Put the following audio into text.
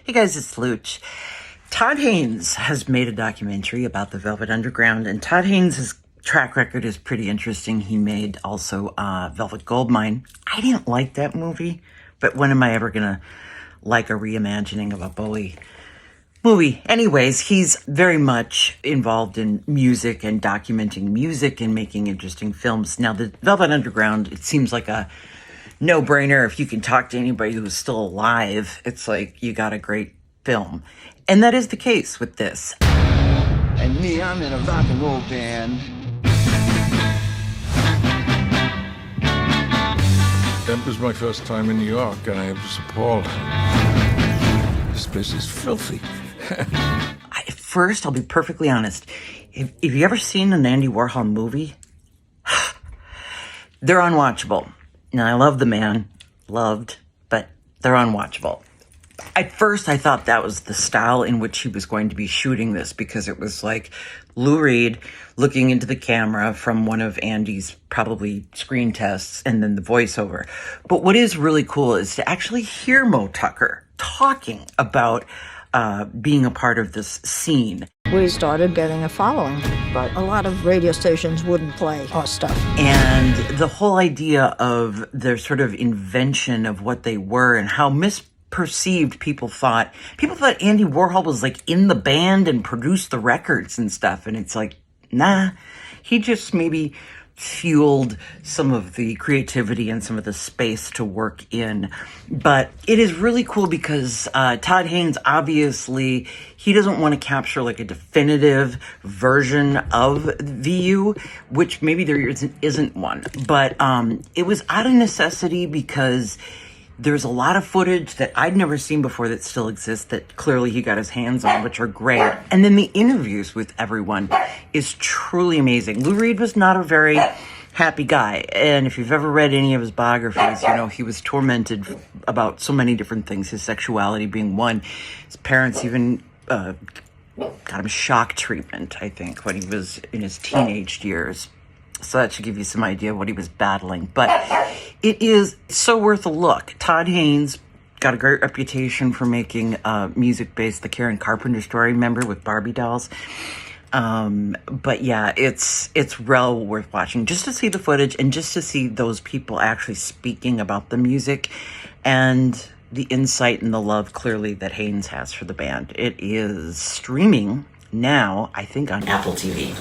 Hey guys, it's Looch. Todd Haynes has made a documentary about the Velvet Underground, and Todd Haynes' track record is pretty interesting. He made also Velvet Goldmine. I didn't like that movie, but when am I ever gonna like a reimagining of a Bowie movie? Anyways, he's very much involved in music and documenting music and making interesting films. Now, the Velvet Underground, it seems like a no-brainer. If you can talk to anybody who's still alive, it's like you got a great film. And that is the case with this. And me, I'm in a rock and roll band. That was my first time in New York, and I was appalled. This place is filthy. At first, I'll be perfectly honest. Have you ever seen an Andy Warhol movie? They're unwatchable. Now, I love the man. Loved, but they're unwatchable. At first, I thought that was the style in which he was going to be shooting this, because it was like Lou Reed looking into the camera from one of Andy's probably screen tests and then the voiceover. But what is really cool is to actually hear Mo Tucker talking about being a part of this scene. We started getting a following, but a lot of radio stations wouldn't play our stuff. And the whole idea of their sort of invention of what they were and how misperceived people thought Andy Warhol was like in the band and produced the records and stuff. And it's like, nah, he just maybe fueled some of the creativity and some of the space to work in. But it is really cool because Todd Haynes, obviously, he doesn't want to capture like a definitive version of VU, which maybe there isn't one. But it was out of necessity because there's a lot of footage that I'd never seen before that still exists that clearly he got his hands on, which are great. And then the interviews with everyone is truly amazing. Lou Reed was not a very happy guy. And if you've ever read any of his biographies, you know, he was tormented about so many different things, his sexuality being one. His parents even got him shock treatment, I think, when he was in his teenage years. So that should give you some idea of what he was battling. But it is so worth a look. Todd Haynes got a great reputation for making music based the Karen Carpenter story, remember, with Barbie dolls. But yeah, it's well worth watching just to see the footage and just to see those people actually speaking about the music and the insight and the love clearly that Haynes has for the band. It is streaming now, I think, on Apple TV.